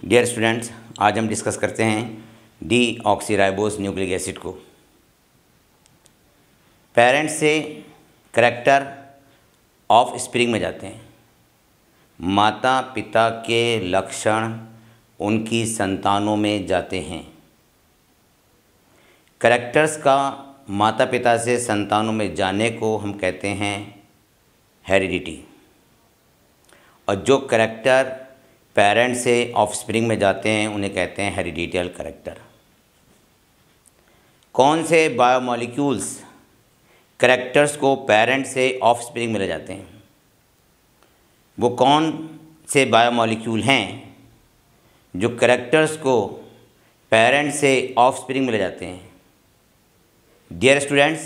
Dear students, आज हम discuss करते हैं डीऑक्सीराइबोस न्यूक्लिक एसिड को। पेरेंट्स से करैक्टर ऑफ स्प्रिंग में जाते हैं। माता पिता के लक्षण उनकी संतानों में जाते हैं। करैक्टर्स का माता पिता से संतानों में जाने को हम कहते हैं हेरिडिटी, और जो करैक्टर पेरेंट्स से ऑफस्प्रिंग में जाते हैं उन्हें कहते हैं हेरिडिटल करैक्टर। कौन से बायोमॉलिक्यूल्स करैक्टर्स को पेरेंट्स से ऑफस्प्रिंग में ले जाते हैं? वो कौन से बायोमॉलिक्यूल हैं जो करैक्टर्स को पेरेंट्स से ऑफस्प्रिंग में ले जाते हैं? डियर स्टूडेंट्स,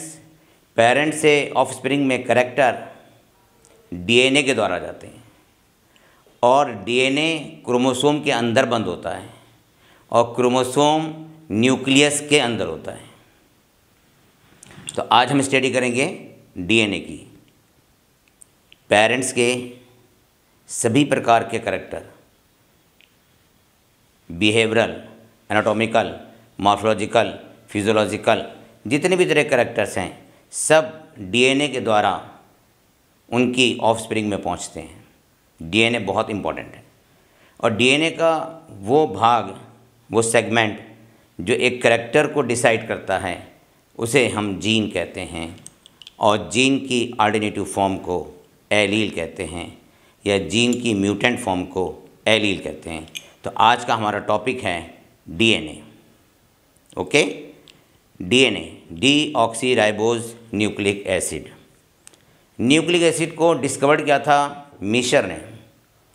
पेरेंट्स से ऑफस्प्रिंग में करैक्टर डीएनए के द्वारा जाते हैं, और डीएनए क्रोमोसोम के अंदर बंद होता है और क्रोमोसोम न्यूक्लियस के अंदर होता है। तो आज हम स्टडी करेंगे डीएनए की। पेरेंट्स के सभी प्रकार के character, behavioural, anatomical, morphological, physiological, जितने भी तरह के करैक्टर्स हैं सब डीएनए के द्वारा उनकी ऑफस्प्रिंग में पहुंचते हैं। डीएनए बहुत इम्पॉर्टेंट है, और डीएनए का वो भाग, वो सेगमेंट जो एक करैक्टर को डिसाइड करता है उसे हम जीन कहते हैं, और जीन की ऑल्टरनेटिव फॉर्म को एलील कहते हैं, या जीन की म्यूटेंट फॉर्म को एलील कहते हैं। तो आज का हमारा टॉपिक है DNA. Okay, DNA, deoxyribose nucleic acid. Nucleic acid को डिस्कवर किया था मिशर ने।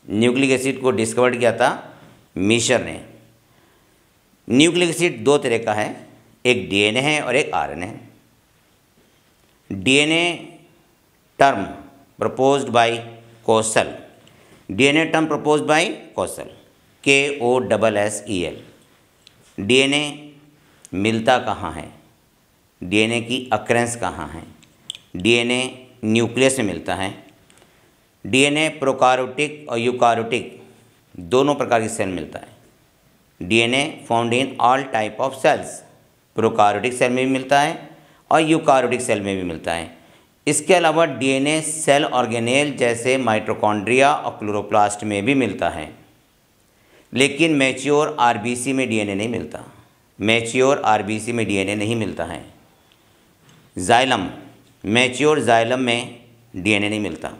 न्यूक्लिक एसिड को डिस्कवर किया था मिशर ने। न्यूक्लिक एसिड दो तरह का है, एक डीएनए है और एक RNA. DNA term proposed by Kossel, DNA term proposed by Kossel, KOSSEL। DNA मिलता कहाँ है? डीएनए की अक्रेंस कहाँ है? डीएनए न्यूक्लियस में मिलता है। डीएनए प्रोकार्योटिक और यूकार्योटिक दोनों प्रकार की सेल मिलता है। DNA found in all type of cells, prokaryotic cell में भी मिलता है और यूकार्योटिक सेल में भी मिलता है। इसके अलावा डीएनए सेल ऑर्गेनेल जैसे माइटोकॉन्ड्रिया और क्लोरोप्लास्ट में भी मिलता है, लेकिन मैच्योर आरबीसी में डीएनए नहीं मिलता। मैच्योर आरबीसी में डीएनए नहीं मिलता है। जाइलम, मैच्योर जाइलम में डीएनए नहीं मिलता।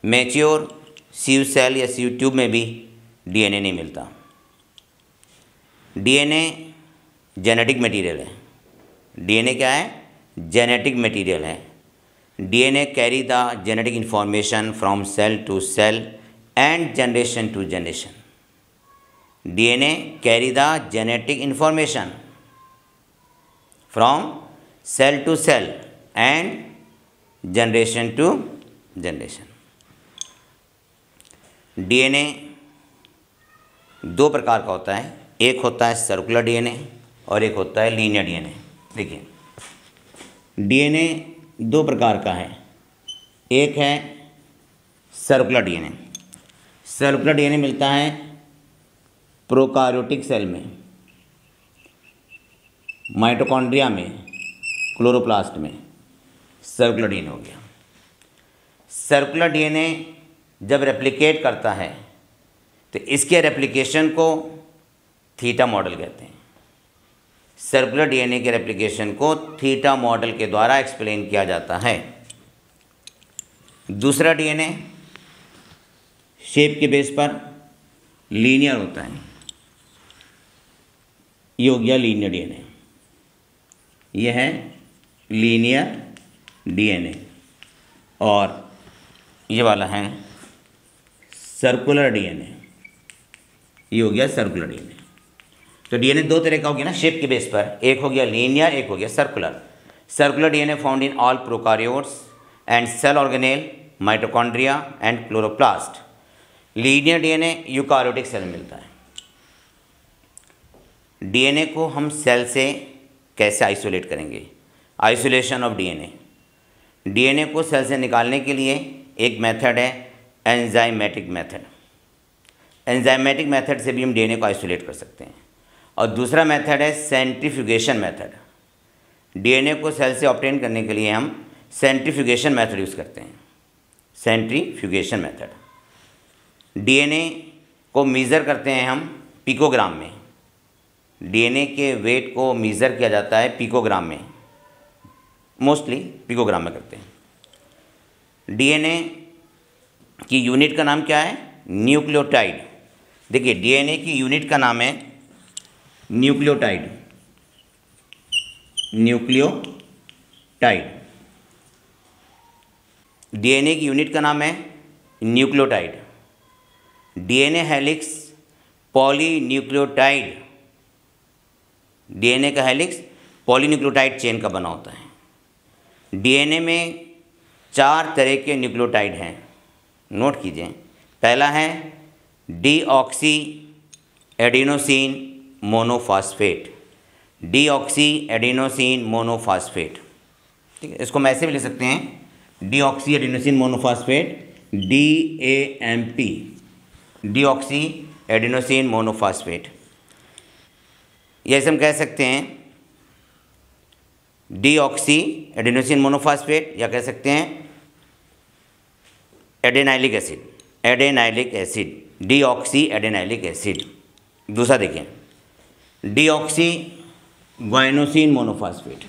मैच्योर सीव सेल या सीव ट्यूब में भी डीएनए नहीं मिलता। डीएनए जेनेटिक मटेरियल है। डीएनए क्या है? जेनेटिक मटेरियल है। DNA carry the genetic information from cell to cell and generation to generation. DNA carry the genetic information from cell to cell and generation to generation. DNA दो प्रकार का होता है, एक होता है सर्कुलर डीएनए और एक होता है लीनियर डीएनए। देखिए, डीएनए दो प्रकार का है, एक है सर्कुलर डीएनए। सर्कुलर डीएनए मिलता है प्रोकार्योटिक सेल में, माइटोकॉन्ड्रिया में, क्लोरोप्लास्ट में। सर्कुलर डीएनए हो गया। सर्कुलर डीएनए जब रेप्लिकेट करता है तो इसके रेप्लिकेशन को थीटा मॉडल कहते हैं। सर्कुलर डीएनए के रेप्लिकेशन को थीटा मॉडल के द्वारा एक्सप्लेन किया जाता है। दूसरा डीएनए शेप के बेस पर लीनियर होता है। ये हो गया लीनियर डीएनए, ये है लीनियर डीएनए, और ये वाला है सर्कुलर डीएनए, ये हो गया सर्कुलर डीएनए। तो डीएनए दो तरह का हो गया ना शेप के बेस पर, एक हो गया लीनियर, एक हो गया circular. Circular DNA found in all prokaryotes and cell organelle, mitochondria and chloroplast. Linear DNA eukaryotic cell में मिलता है। डीएनए को हम सेल से कैसे आइसोलेट करेंगे? Isolation of DNA. डीएनए को सेल से निकालने के लिए एक मेथड है एंजाइमेटिक मेथड। एंजाइमेटिक मेथड से भी हम डीएनए को आइसोलेट कर सकते हैं। और दूसरा मेथड है सेंट्रीफ्यूगेशन मेथड। डीएनए को सेल से ऑब्टेन करने के लिए हम सेंट्रीफ्यूगेशन मेथड यूज़ करते हैं। सेंट्रीफ्यूगेशन मेथड डीएनए को मीज़र करते हैं हम पिकोग्राम में। डीएनए के वेट को मीज़र किया जाता है पिकोग्राम में, मोस्टली पिकोग्राम में करते हैं। डीएनए की यूनिट का नाम क्या है? न्यूक्लियोटाइड। देखिए डीएनए की यूनिट का नाम है न्यूक्लियोटाइड। न्यूक्लियोटाइड डीएनए की यूनिट का नाम है nucleotide. DNA helix polynucleotide. DNA का हेलिक्स पॉलीन्यूक्लियोटाइड चेन का बना होता है। डीएनए में 4 तरह के न्यूक्लियोटाइड हैं, नोट कीजिए। पहला है deoxy adenosine monophosphate. Deoxy adenosine monophosphate, ठीक है। इसको हम ऐसे भी लिख सकते हैं deoxy adenosine monophosphate, DAMP, deoxy adenosine monophosphate. जैसे हम कह सकते हैं डीऑक्सी एडिनोसिन मोनोफॉस्फेट, या कह सकते हैं adenylic acid. Adenylic acid, deoxy adenylic acid. दूसरा देखिए deoxy guanosine monophosphate.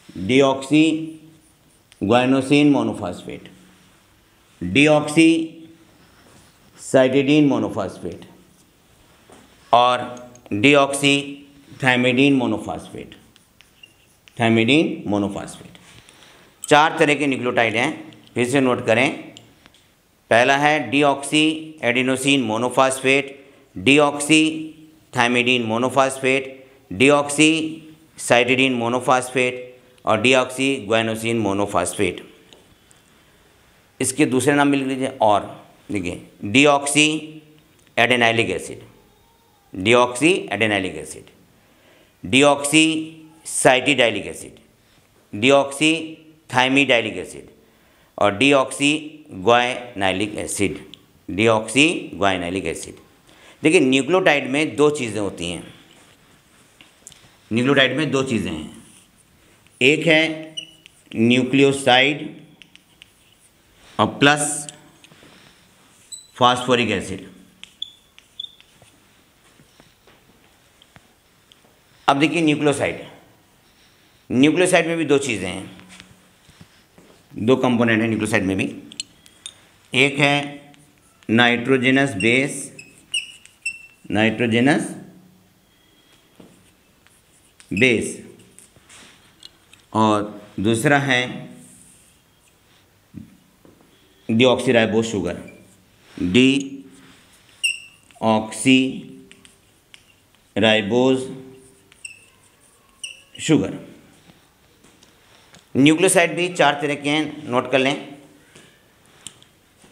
Deoxy guanosine monophosphate, deoxy cytidine monophosphate और deoxy thymidine monophosphate. Thymidine monophosphate 4 तरह के न्यूक्लियोटाइड हैं, फिर से नोट करें। पहला है deoxy adenosine monophosphate, deoxy thymidine monophosphate, deoxy cytidine monophosphate और डीऑक्सी ग्वाइनोसिन मोनोफॉस्फेट। इसके दूसरे नाम भी लिख लीजिए। और देखिए deoxy adenylic acid, deoxy adenylic acid, deoxy cytidylic acid, deoxy thymidylic acid और deoxy guanylic acid. Deoxy guanylic acid. देखिए न्यूक्लियोटाइड में 2 चीज़ें होती हैं। न्यूक्लियोटाइड में 2 चीज़ें हैं। एक है न्यूक्लियोसाइड और प्लस फास्फोरिक एसिड। अब देखिए न्यूक्लियोसाइड। न्यूक्लियोसाइड में भी 2 चीज़ें हैं, 2 कंपोनेंट हैं न्यूक्लियोसाइड में भी। एक है नाइट्रोजनस बेस, नाइट्रोजनस बेस, और दूसरा है deoxyribose sugar, deoxyribose sugar. Nucleoside भी 4 तरह के हैं, नोट कर लें।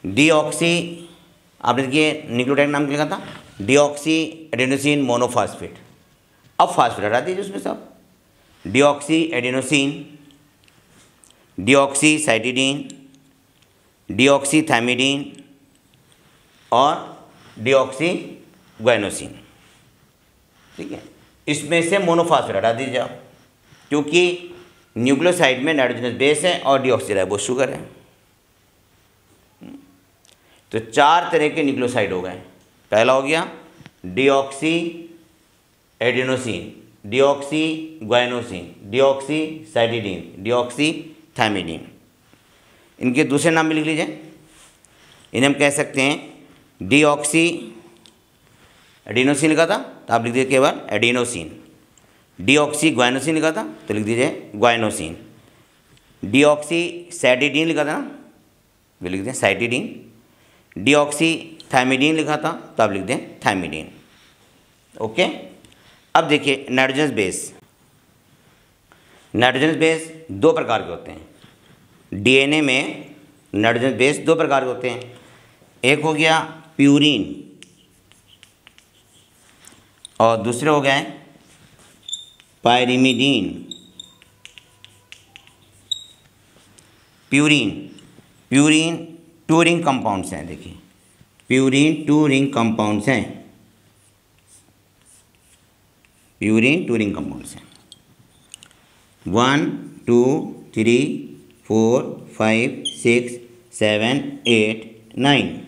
डीऑक्सी, आपने देखिए न्यूक्लियोटाइड नाम लिखा था डीऑक्सी एडेनोसिन मोनोफॉस्फेट। अब फास्फेट हटा दीजिए उसमें सब। Deoxy adenosine, deoxy cytidine, deoxy thymidine और डीऑक्सी ग्वाइनोसिन, ठीक है। इसमें से मोनोफॉस्फेट हटा दीजिए आप, क्योंकि न्यूक्लियोसाइड में नाइट्रोजनस बेस है और डीऑक्सीराइबोज शुगर है। तो 4 तरह के न्यूक्लियोसाइड हो गए। पहला हो गया deoxy adenosine, deoxy guanosine, deoxy cytidine, deoxy thymidine. इनके दूसरे नाम भी लिख लीजिए। इन्हें हम कह सकते हैं डीऑक्सी एडिनोसिन लिखा था तो आप लिख दीजिए केवल एडिनोसिन। डीऑक्सी ग्वाइनोसिन लिखा था तो लिख दीजिए ग्वाइनोसिन। डीऑक्सी साइटिडीन लिखा था ना, वो लिख दें साइटिडीन। डीऑक्सी थाइमिडीन लिखा था तो आप लिख दें थाइमिडीन। ओके। अब देखिए नाइट्रोजनस बेस। नाइट्रोजनस बेस 2 प्रकार के होते हैं। डीएनए में नाइट्रोजनस बेस 2 प्रकार के होते हैं। एक हो गया प्यूरीन और दूसरे हो गए पायरिमिडीन। प्यूरीन टूरिंग कंपाउंड्स हैं। देखिए प्यूरीन 2 रिंग कंपाउंड्स हैं, प्यूरीन 2 रिंग कंपाउंड्स हैं। 1 2 3 4 5 6 7 8 9।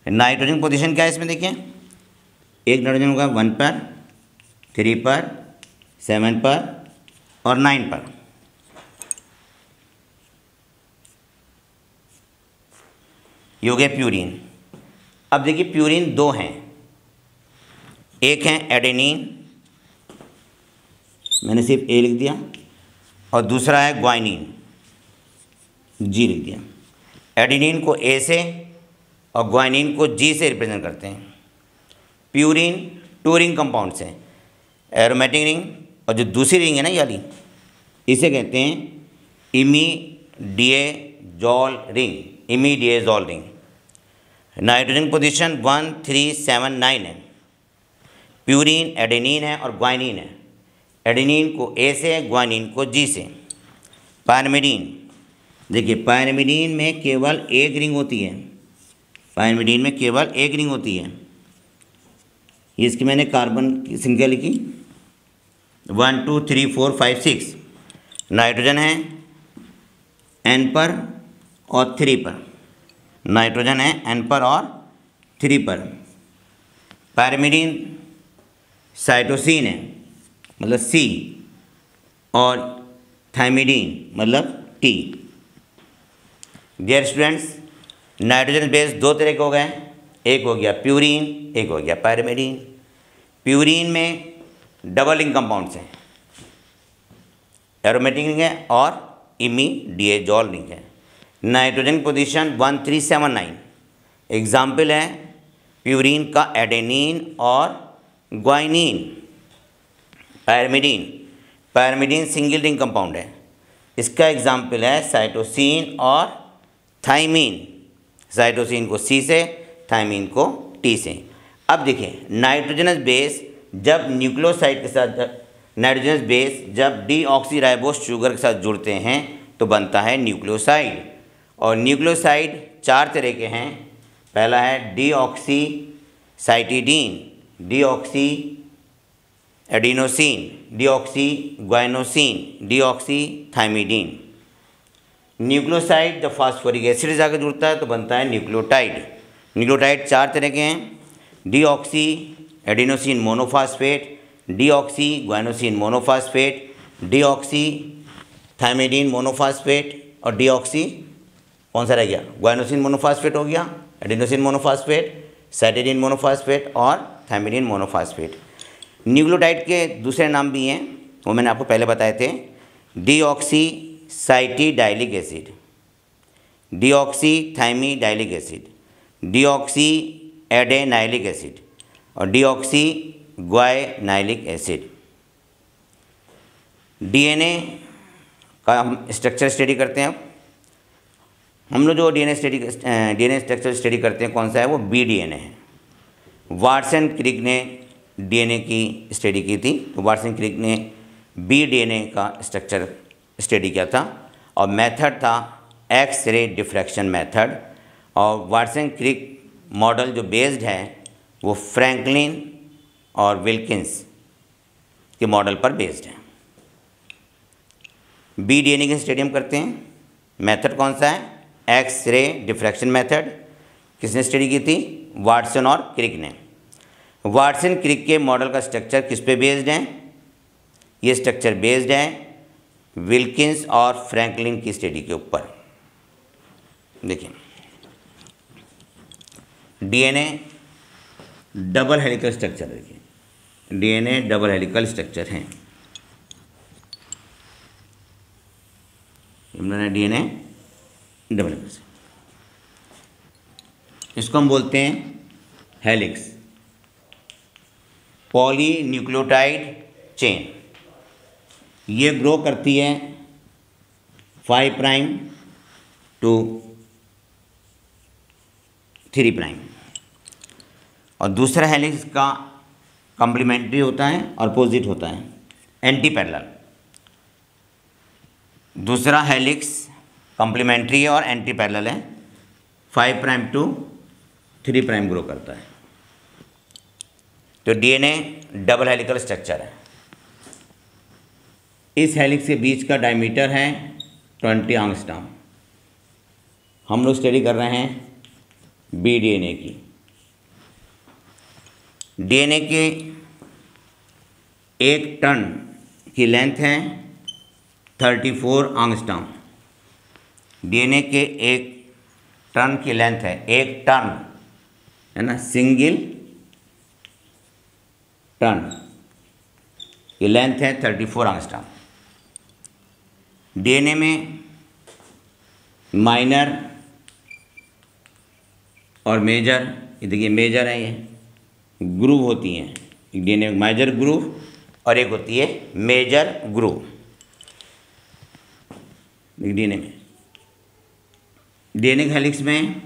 नाइट्रोजन पोजीशन क्या है इसमें देखिए, एक नाइट्रोजन होगा 1 पर, 3 पर, 7 पर और 9 पर। ये हो गया प्यूरीन। अब देखिए प्यूरीन 2 हैं, एक है एडेनिन, मैंने सिर्फ ए लिख दिया, और दूसरा है ग्वाइनिन, जी लिख दिया। एडेनिन को ए से और ग्वाइनिन को जी से रिप्रेजेंट करते हैं। प्यूरीन 2 रिंग कंपाउंड्स हैं, एरोमेटिक रिंग, और जो दूसरी रिंग है ना ये वाली, इसे कहते हैं इमीडिएजोल रिंग, इमीडिएजोल रिंग। नाइट्रोजन पोजीशन 1 3 7 9 है। प्यूरीन एडेनिन है और ग्वाइनिन है, एडेनिन को ए से, ग्वाइनिन को जी से। पायरिमिडीन, देखिए पायरिमिडीन में केवल एक रिंग होती है, पायरिमिडीन में केवल एक रिंग होती है। ये इसकी मैंने कार्बन की संख्या लिखी 1 2 3 4 5 6। नाइट्रोजन है एन पर और 3 पर, नाइट्रोजन है एन पर और 3 पर। पायरिमिडीन साइटोसिन है मतलब सी, और थाइमिडीन मतलब T. Dear students, nitrogen base 2 तरह के हो गए, एक हो गया प्यूरीन, एक हो गया पायरिमिडीन। प्यूरीन में डबल रिंग कंपाउंड्स हैं, एरोमेटिक रिंग है और इमीडिएजोल रिंग है। Nitrogen position 1 3 7 9। एग्जाम्पल है प्यूरीन का एडेनिन और guanine. Pyrimidine, pyrimidine single ring compound है, इसका एग्जाम्पल है साइटोसिन और थाइमीन। साइटोसिन को सी से, थाइमीन को टी से। अब देखिए नाइट्रोजनस बेस जब न्यूक्लियोसाइड के साथ, नाइट्रोजनस बेस जब डीऑक्सीराइबोस शुगर के साथ जुड़ते हैं तो बनता है न्यूक्लियोसाइड। और न्यूक्लियोसाइड 4 तरह के हैं। पहला है deoxy cytidine, deoxy adenosine, deoxy guanosine, deoxy thymidine. Nucleoside जब फास्फोरिक एसिड से जाकर जुड़ता है तो बनता है न्यूक्लियोटाइड। न्यूक्लियोटाइड 4 तरह के हैं, deoxy adenosine monophosphate, deoxy guanosine monophosphate, deoxy thymidine monophosphate और डीऑक्सी कौन सा रह गया, ग्वाइनोसिन मोनोफास्फेट हो गया, एडिनोसिन मोनोफास्फेट, साइटिडीन मोनोफास्फेट और थाइमिडीन मोनोफास्फेट। न्यूक्लियोटाइड के दूसरे नाम भी हैं, वो मैंने आपको पहले बताए थे। Deoxy cytidylic acid, deoxy thymidylic acid, deoxy adenylic acid और डीऑक्सी ग्वाइनाइलिक एसिड। डीएनए का हम स्ट्रक्चर स्टडी करते हैं। हम लोग जो डीएनए स्ट्रक्चर स्टडी करते हैं कौन सा है, वो बी डीएनए है। वाटसन क्रिक ने डीएनए की स्टडी की थी, तो वाटसन क्रिक ने बी डीएनए का स्ट्रक्चर स्टडी किया था और मेथड था एक्स रे डिफ्रैक्शन मेथड। और वाटसन क्रिक मॉडल जो बेस्ड है वो फ्रैंकलिन और विल्किंस के मॉडल पर बेस्ड है। बी डीएनए की स्टडी हम करते हैं। मेथड कौन सा है, एक्स रे डिफ्रैक्शन मेथड। किसने स्टडी की थी, वाटसन और क्रिक ने। वाटसन क्रिक के मॉडल का स्ट्रक्चर किस पे बेस्ड है, ये स्ट्रक्चर बेस्ड है विल्किंस और फ्रैंकलिन की स्टडी के ऊपर। देखिए डीएनए डबल हेलिकल स्ट्रक्चर, देखिए डीएनए डबल हेलिकल स्ट्रक्चर है। डीएनए डबल हेलिकल, इसको हम बोलते हैं हेलिक्स, पॉलीन्यूक्लियोटाइड चेन। ये ग्रो करती है 5 प्राइम टू 3 प्राइम। और दूसरा हेलिक्स का कॉम्प्लीमेंट्री होता है और अपोजिट होता है, एंटी पैरेलल। दूसरा हेलिक्स कॉम्प्लीमेंट्री है और एंटी पैरेलल है, 5 प्राइम टू 3' ग्रो करता है। तो डीएनए डबल हेलिकल स्ट्रक्चर है। इस हेलिक्स के बीच का डायमीटर है 20 एंगस्ट्रॉम। हम लोग स्टडी कर रहे हैं बी डीएनए की। डीएनए के 1 टन की लेंथ है 34 एंगस्ट्रॉम। डीएनए के 1 टन की लेंथ है, 1 टन है ना, सिंगल टन की लेंथ है 34 एंगस्ट्रॉम। डीएनए में माइनर और मेजर, ये देखिए मेजर है, ये ग्रूव होती हैं। एक डीएनए में मेजर ग्रूव और एक होती है मेजर ग्रूव। डीएनए में डीएनए के हेलिक्स में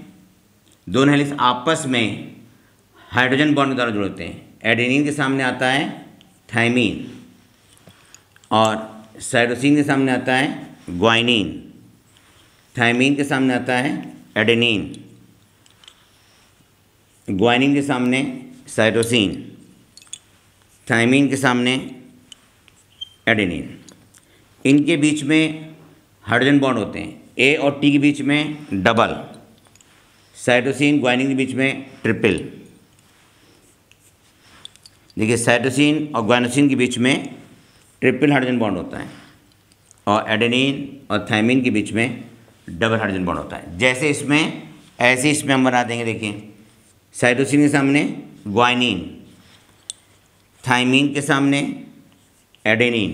दोनों हेलिक्स आपस में हाइड्रोजन बॉन्ड के द्वारा जुड़ते हैं। एडेनिन के सामने आता है थाइमीन और साइटोसिन के सामने आता है ग्वाइनिन। थाइमीन के सामने आता है एडेनिन, ग्वाइनिन के सामने साइटोसिन, थाइमीन के सामने एडेनिन। इनके बीच में हाइड्रोजन बॉन्ड होते हैं। ए और टी के बीच में डबल, साइटोसिन ग्वाइनिन के बीच में ट्रिपल। देखिए साइटोसिन और ग्वाइनोसिन के बीच में ट्रिपल हाइड्रोजन बॉन्ड होता है और एडेनिन और थाइमीन के बीच में डबल हाइड्रोजन बॉन्ड होता है। जैसे इसमें ऐसे इसमें हम बना देंगे। देखिए साइटोसिन के सामने ग्वाइनिन, थाइमीन के सामने एडेनिन,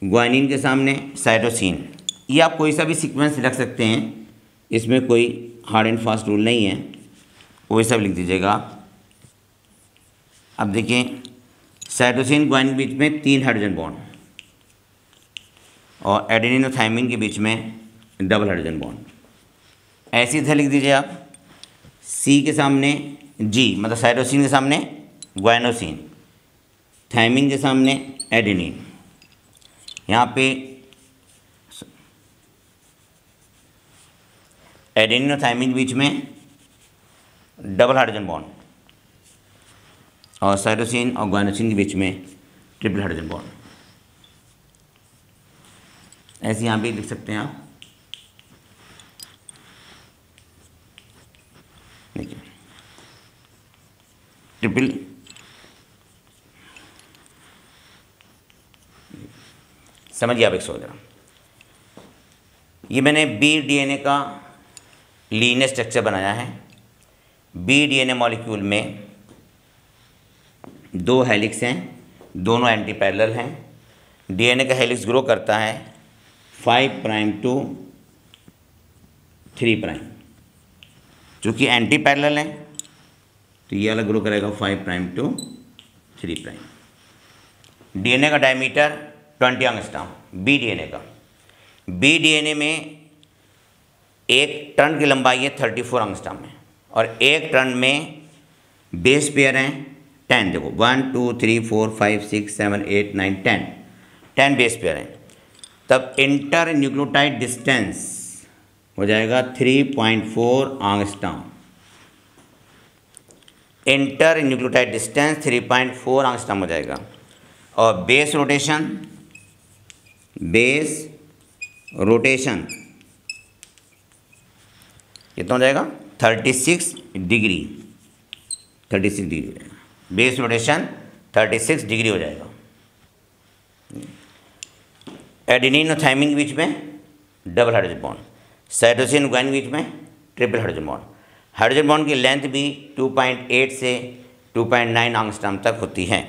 ग्वाइनिन के सामने साइटोसिन। ये आप कोई सा भी सीक्वेंस रख सकते हैं, इसमें कोई हार्ड एंड फास्ट रूल नहीं है, कोई सा भी लिख दीजिएगा। अब देखिए साइटोसिन ग्वाइनिन के बीच में 3 हाइड्रोजन बॉन्ड और एडेनिन और थाइमीन के बीच में डबल हाइड्रोजन बॉन्ड। ऐसी तरह लिख दीजिए आप, सी के सामने जी, मतलब साइटोसिन के सामने ग्वाइनोसिन, थाइमीन के सामने एडेनिन। यहाँ पे एडेनिन और थाइमीन के बीच में डबल हाइड्रोजन बॉन्ड और साइटोसिन और ग्वाइनोसिन के बीच में ट्रिपल हाइड्रोजन बॉन्ड। ऐसे यहाँ पे लिख सकते हैं आप। देखिए ट्रिपल, समझिए आप एक सोच। ये मैंने बी डीएनए का लीनियर स्ट्रक्चर बनाया है। बी डीएनए मॉलिक्यूल में 2 हेलिक्स हैं, दोनों एंटी पैरेलल हैं। डीएनए का हेलिक्स ग्रो करता है 5' to 3'। चूँकि एंटी पैरेलल हैं तो ये अलग ग्रो करेगा 5' to 3'। डीएनए का डायमीटर 20 एंगस्ट्रॉम, बी डीएनए का। बी डीएनए में 1 टन की लंबाई है 34 एंगस्ट्रॉम में और 1 टन में बेस पेयर हैं 10। देखो 1 2 3 4 5 6 7 8 9 10 बेस पेयर हैं। तब इंटर न्यूक्लियोटाइड डिस्टेंस हो जाएगा 3.4 angstrom. Inter nucleotide distance 3.4 angstrom हो जाएगा। और बेस रोटेशन कितना हो जाएगा 36 डिग्री। बेस रोटेशन 36 डिग्री हो जाएगा। एडेनिन और थाइमीन के बीच में double hydrogen bond, cytosine guanine के बीच में triple hydrogen bond. Hydrogen bond की लेंथ भी 2.8 से 2.9 एंगस्ट्रॉम तक होती है।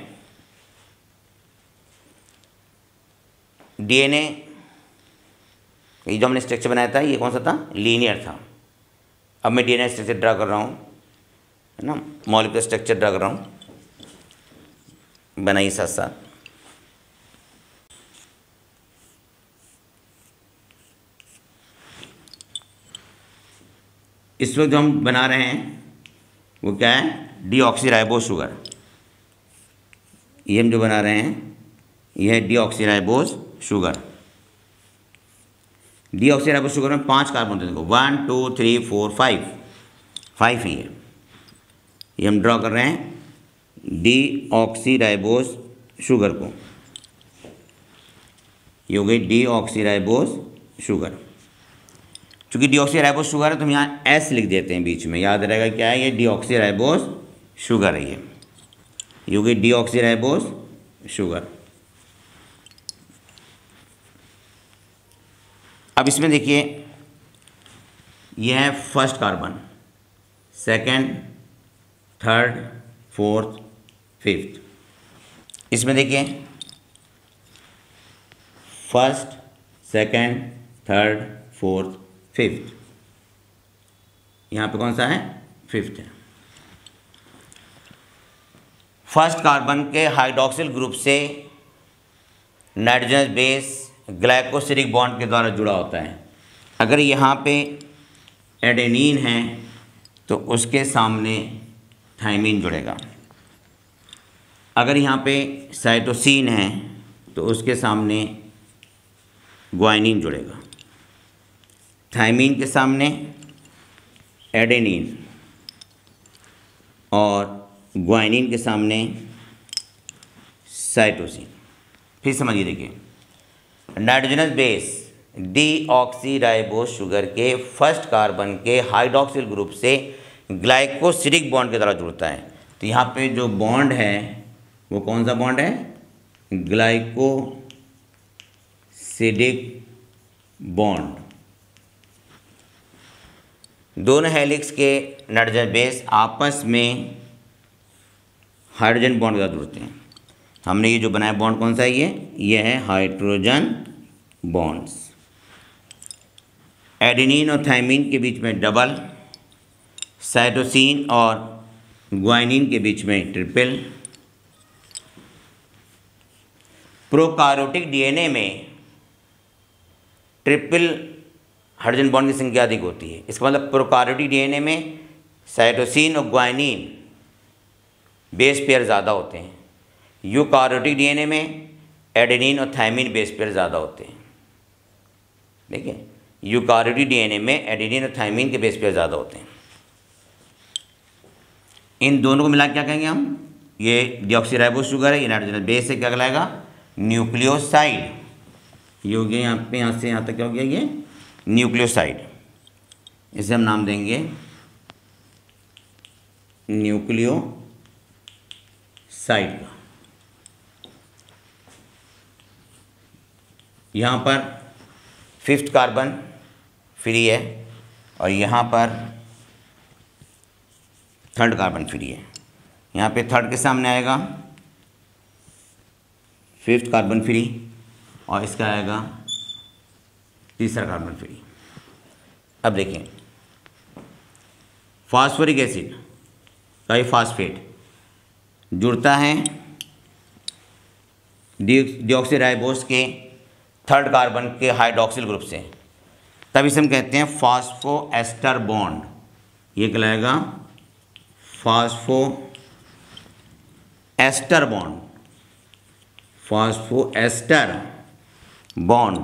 डीएनए ये जो हमने स्ट्रक्चर बनाया था ये कौन सा था, लीनियर था। अब मैं डीएनए स्ट्रक्चर ड्रा कर रहा हूँ, है ना, मॉलिक्यूलर स्ट्रक्चर ड्रा कर रहा हूँ, बनाइए साथ साथ। इस वक्त जो हम बना रहे हैं वो क्या है, डीऑक्सीराइबोज शुगर। ये हम जो बना रहे हैं यह है डीऑक्सीराइबोज शुगर। डीऑक्सीराइबोज शुगर में 5 कार्बन होते हैं, 1 2 3 4 5। 5 है ये हम ड्रॉ कर रहे हैं डीऑक्सीराइबोस शुगर को। ये हो गई डीऑक्सीराइबोस शुगर। चूँकि डीऑक्सीराइबोस शुगर है तो हम यहाँ एस लिख देते हैं बीच में, याद रहेगा क्या है, ये डीऑक्सीराइबोस शुगर है ये हो गई डीऑक्सीराइबोस शुगर। अब इसमें देखिए यह है first carbon, second, third, fourth, fifth. इसमें देखिए first, second, third, fourth, fifth. यहाँ पे कौन सा है, फिफ्थ है। फर्स्ट कार्बन के हाइड्रोक्सिल ग्रुप से नाइट्रोजनस बेस ग्लाइकोसिलिक बॉन्ड के द्वारा जुड़ा होता है। अगर यहाँ पे एडेनिन है तो उसके सामने थाइमिन जुड़ेगा। अगर यहाँ पे साइटोसिन है तो उसके सामने ग्वाइनिन जुड़ेगा। थाइमिन के सामने एडेनिन और ग्वाइनिन के सामने साइटोसिन। फिर समझिए, देखिए नाइट्रोजनस बेस डीऑक्सीराइबोस शुगर के फर्स्ट कार्बन के हाइड्रोक्सिल ग्रुप से ग्लाइकोसिलिक बॉन्ड के द्वारा जुड़ता है। तो यहाँ पे जो बॉन्ड है वो कौन सा बॉन्ड है, ग्लाइकोसिलिक बॉन्ड। दोनों हेलिक्स के नाइट्रोजन बेस आपस में हाइड्रोजन बॉन्ड के साथ जुड़ते हैं। हमने ये जो बनाया बॉन्ड कौन सा है, ये है हाइड्रोजन बॉन्ड्स। एडेनिन और थाइमिन के बीच में डबल, साइटोसिन और ग्वाइनिन के बीच में ट्रिपल। प्रोकार्योटिक डीएनए में ट्रिपल हाइड्रोजन बॉन्ड की संख्या अधिक होती है। इसका मतलब प्रोकार्योटिक डीएनए में साइटोसिन और ग्वाइनिन बेस पेयर ज़्यादा होते हैं। यूकार्योटिक डीएनए में एडेनिन और थाइमिन बेस पेयर ज़्यादा होते हैं। देखिए यूकार्योटिक डीएनए में एडेनिन और थाइमिन के बेस पेयर ज़्यादा होते हैं। इन दोनों को मिला क्या कहेंगे हम, ये डीऑक्सीराइबोस शुगर है, ये नाइट्रोजन बेस है, क्या कहलाएगा, न्यूक्लियोसाइड। ये हो गया यहाँ पे, यहाँ से यहाँ तक क्या हो गया, ये न्यूक्लियोसाइड। इसे हम नाम देंगे न्यूक्लियोसाइड का। यहाँ पर फिफ्थ कार्बन फ्री है और यहाँ पर थर्ड कार्बन फ्री है। यहाँ पे थर्ड के सामने आएगा फिफ्थ कार्बन फ्री और इसका आएगा तीसरा कार्बन फ्री। अब देखिए फास्फोरिक एसिड का फास्फेट जुड़ता है डीऑक्सीराइबोस के थर्ड कार्बन के हाइड्रोक्सिल ग्रुप से, तब इसे हम कहते हैं फास्फो एस्टर बॉन्ड। ये कहलाएगा phospho ester bond, phospho ester bond.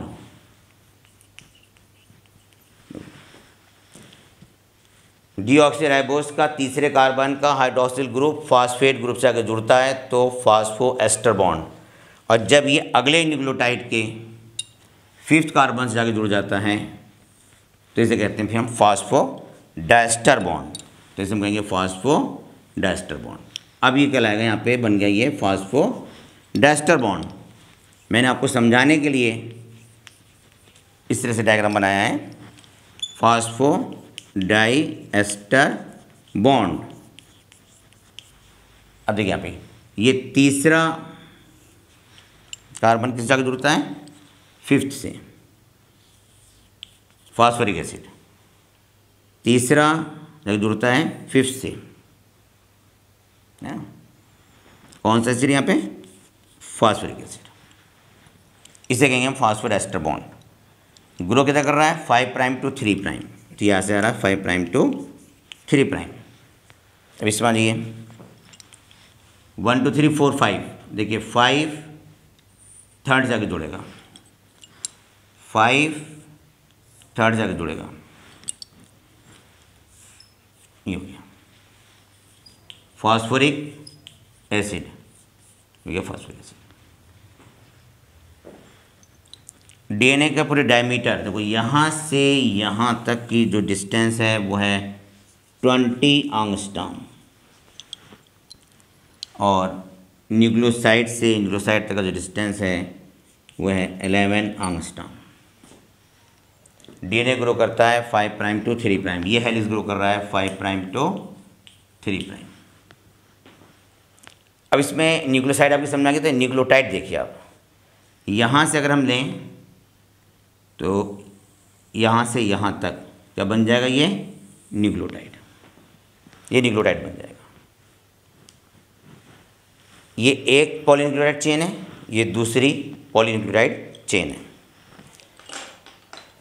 Deoxyribose का तीसरे कार्बन का हाइड्रोक्सिल ग्रुप फास्फेट ग्रुप से आगे जुड़ता है तो फास्फो एस्टर बॉन्ड। और जब ये अगले न्यूक्लियोटाइड के फिफ्थ कार्बन से जाके जुड़ जाता है तो इसे कहते हैं फिर हम फास्फो डायस्टर बॉन्ड। तो इसे हम कहेंगे फास्फो डायस्टर बॉन्ड। अब ये कहलाएगा, यहाँ पे बन गया ये फास्फो डायस्टर बॉन्ड। मैंने आपको समझाने के लिए इस तरह से डायग्राम बनाया है, फास्फो डाई एस्टर बॉन्ड। अब देखिए यहाँ पे ये तीसरा कार्बन किस जगह जुड़ता है, फिफ्थ से, फास्फोरिक एसिड तीसरा जगह जुड़ता है फिफ्थ से। कौन सा एसिड यहाँ पे, फास्फोरिक एसिड। इसे कहेंगे हम फास्फो एस्टर बॉन्ड। ग्रो कितना कर रहा है, 5 प्राइम टू 3 प्राइम। तो यहाँ से आ रहा है 5 प्राइम टू 3 प्राइम। अब इस बार ये 1 2 3 4 5, देखिए 5 थर्ड जाके जुड़ेगा, 5 थर्ड जाके जुड़ेगा, ये हो गया फॉस्फोरिक एसिड, हो गया फॉस्फोरिक एसिड। डीएनए का पूरे डायमीटर देखो, यहाँ से यहाँ तक की जो डिस्टेंस है वो है 20 एंगस्ट्रॉम, और न्यूक्लियोसाइड से न्यूक्लियोसाइड तक का जो डिस्टेंस है वो है 11 एंगस्ट्रॉम। डीएनए ग्रो करता है 5 प्राइम टू 3 प्राइम, ये हेलिक्स ग्रो कर रहा है 5 प्राइम टू 3 प्राइम। अब इसमें न्यूक्लियोसाइड आपकी समझ आ गई, तो न्यूक्लियोटाइड देखिए आप, यहाँ से अगर हम लें तो यहाँ से यहाँ तक क्या बन जाएगा, ये न्यूक्लियोटाइड, ये न्यूक्लियोटाइड बन जाएगा। ये एक पॉलीन्यूक्लियोटाइड चेन है, ये दूसरी पॉलीन्यूक्लियोटाइड चेन है।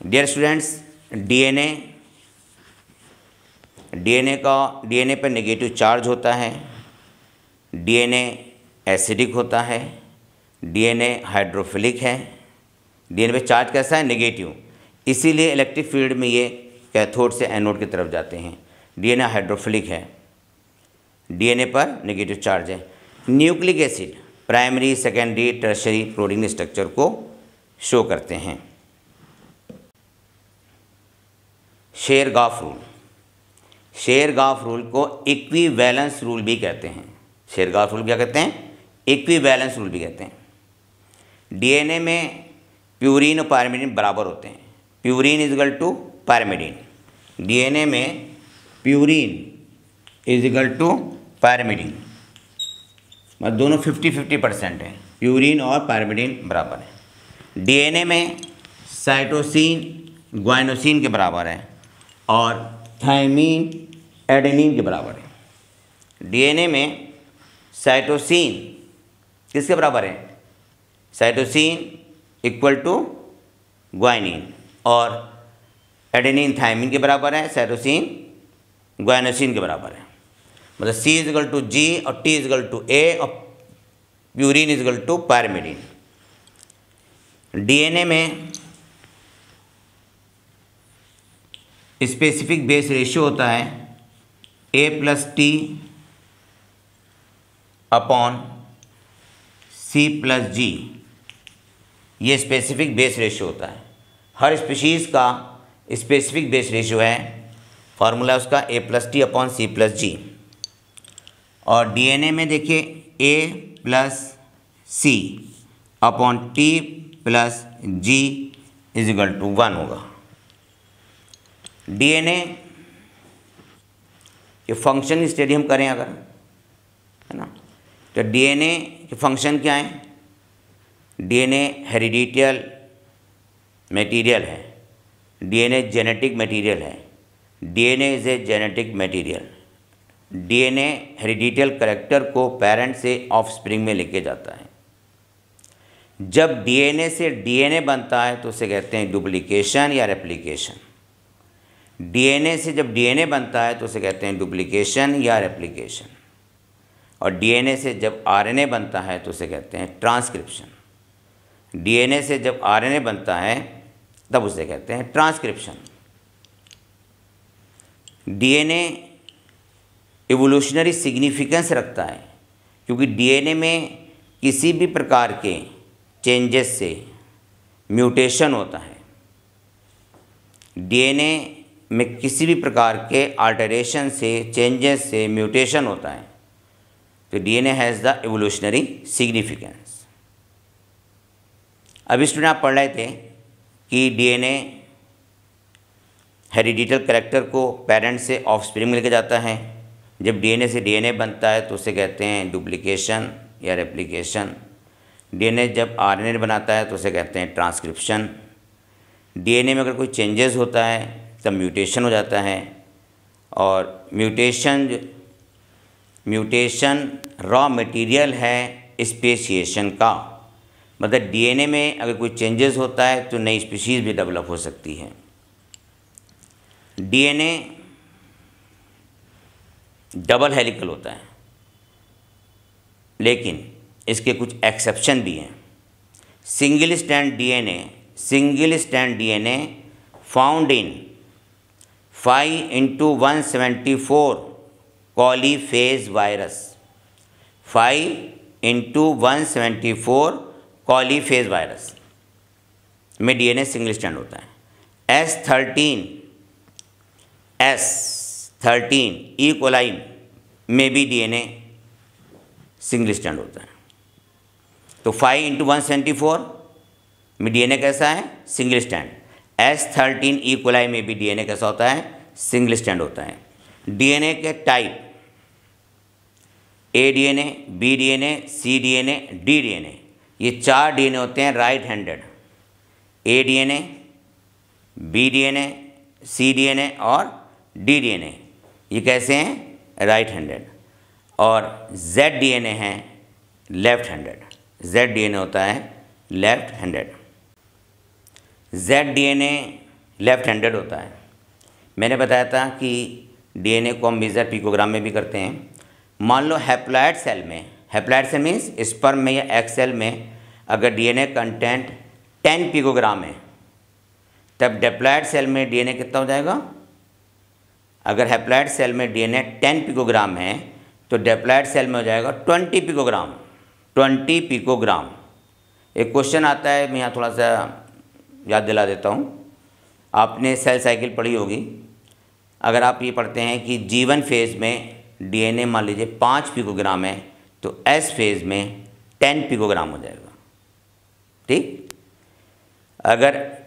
डियर स्टूडेंट्स, डीएनए पर नेगेटिव चार्ज होता है, डीएनए एसिडिक होता है, डीएनए हाइड्रोफिलिक है। डीएनए पे चार्ज कैसा है, नेगेटिव, इसीलिए इलेक्ट्रिक फील्ड में ये कैथोड से एनोड की तरफ जाते हैं। डीएनए हाइड्रोफिलिक है, डीएनए पर नेगेटिव चार्ज है। Nucleic acid primary, secondary, tertiary protein structure को शो करते हैं। शेरगाफ रूल, शेरगाफ रूल को इक्विवेलेंस रूल भी कहते हैं। शेरगाफ रूल क्या कहते हैं, इक्विवेलेंस रूल भी कहते हैं। डीएनए में प्यूरीन और पायरिमिडीन बराबर होते हैं, purine is equal to pyrimidine. DNA में purine is equal to pyrimidine, मतलब दोनों 50-50% हैं, प्यूरीन और पायरिमिडीन बराबर है। डीएनए में साइटोसिन ग्वाइनोसिन के बराबर है और थायमीन एडेनिन के बराबर है। डीएनए में साइटोसिन किसके बराबर है, साइटोसिन इक्वल टू ग्वाइनिन, और एडेनिन थायमीन के बराबर है, साइटोसिन ग्वाइनोसिन के बराबर है। मतलब C is equal to G और T is equal to A और purine is equal to pyrimidine. DNA में स्पेसिफिक बेस रेशियो होता है A+T अपॉन C+G, ये स्पेसिफिक बेस रेशियो होता है। हर स्पीशीज़ का स्पेसिफिक बेस रेशियो है, फार्मूला उसका A+T अपॉन C+G। और डीएनए में देखिए A+C upon T+G is equal to 1 होगा। डीएनए के फंक्शन की स्टडी हम करें अगर, है ना, तो डीएनए के फंक्शन क्या है। डीएनए हेरिडिटल मटेरियल है, डीएनए जेनेटिक मटेरियल है, DNA is a genetic material. DNA hereditary character को पेरेंट से ऑफस्प्रिंग में लेके जाता है। जब डीएनए से डीएनए बनता है तो उसे कहते हैं डुप्लीकेशन या रेप्लिकेशन। डीएनए से जब डीएनए बनता है तो उसे कहते हैं डुप्लीकेशन या रेप्लिकेशन। और डीएनए से जब आरएनए बनता है तो उसे कहते हैं ट्रांसक्रिप्शन। डीएनए से जब आरएनए बनता है तब उसे कहते हैं ट्रांसक्रिप्शन। डीएनए इवोल्यूशनरी सिग्निफिकेंस रखता है क्योंकि डीएनए में किसी भी प्रकार के चेंजेस से म्यूटेशन होता है। डीएनए में किसी भी प्रकार के अल्टरेशन से, चेंजेस से म्यूटेशन होता है, तो DNA has the evolutionary significance. अभी स्टूडेंट आप पढ़ रहे थे कि डीएनए हेरिडिटल कैरेक्टर को पेरेंट से ऑफस्प्रिंग में लेके जाता है। जब डीएनए से डीएनए बनता है तो उसे कहते हैं डुप्लीकेशन या रेप्लिकेशन। डीएनए जब आरएनए बनाता है तो उसे कहते हैं ट्रांसक्रिप्शन। डीएनए में अगर कोई चेंजेस होता है तब म्यूटेशन हो जाता है, और म्यूटेशन रॉ मटेरियल है स्पेसिएशन का। मतलब डीएनए में अगर कोई चेंजेस होता है तो नई स्पीशीज़ भी डेवलप हो सकती है। डीएनए डबल हेलिकल होता है, लेकिन इसके कुछ एक्सेप्शन भी हैं। Single strand DNA found in 5 into 174 coliphage virus, 5 into 174 coliphage virus में डीएनए सिंगल स्ट्रैंड होता है। S13 ई कोलाई में भी डीएनए सिंगल स्ट्रैंड होता है। तो 5 into 174 में डीएनए कैसा है? Single strand. S13 E coli में भी डीएनए कैसा होता है? सिंगल स्ट्रैंड होता है। डीएनए के type A DNA, B DNA, C DNA, D DNA, ये 4 डीएनए होते हैं right handed. A DNA, B DNA, C DNA और डी डीएनए ये कैसे हैं? Right handed. और जेड डीएनए है लेफ्ट हैंडेड। जेड डीएनए होता है left handed. Z DNA left handed होता है। मैंने बताया था कि डीएनए को हम मेजर पिकोग्राम में भी करते हैं। मान लो हैप्लॉइड सेल में, हैप्लॉइड सेल मीन्स स्पर्म में या एग सेल में अगर डीएनए कंटेंट 10 पिकोग्राम है, तब डिप्लॉइड सेल में डीएनए कितना हो जाएगा? अगर हैप्लॉइड सेल में डीएनए 10 पिकोग्राम है तो डिप्लॉइड सेल में हो जाएगा 20 पिकोग्राम। 20 पिकोग्राम। एक क्वेश्चन आता है, मैं यहाँ थोड़ा सा याद दिला देता हूँ। आपने सेल साइकिल पढ़ी होगी। अगर आप ये पढ़ते हैं कि G1 फेज़ में डीएनए मान लीजिए 5 पिकोग्राम है तो S फेज़ में 10 पिकोग्राम हो जाएगा। ठीक। अगर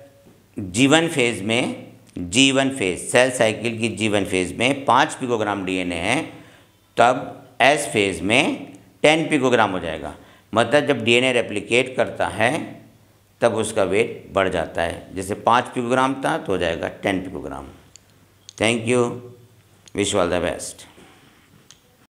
G1 फेज़ में, G1 फेज़ सेल साइकिल की G1 फेज़ में 5 पिकोग्राम डीएनए है, तब S फेज़ में 10 पिकोग्राम हो जाएगा। मतलब जब डीएनए रेप्लिकेट करता है तब उसका वेट बढ़ जाता है। जैसे 5 पिकोग्राम था तो हो जाएगा 10 picogram. Thank you. Wish all the best.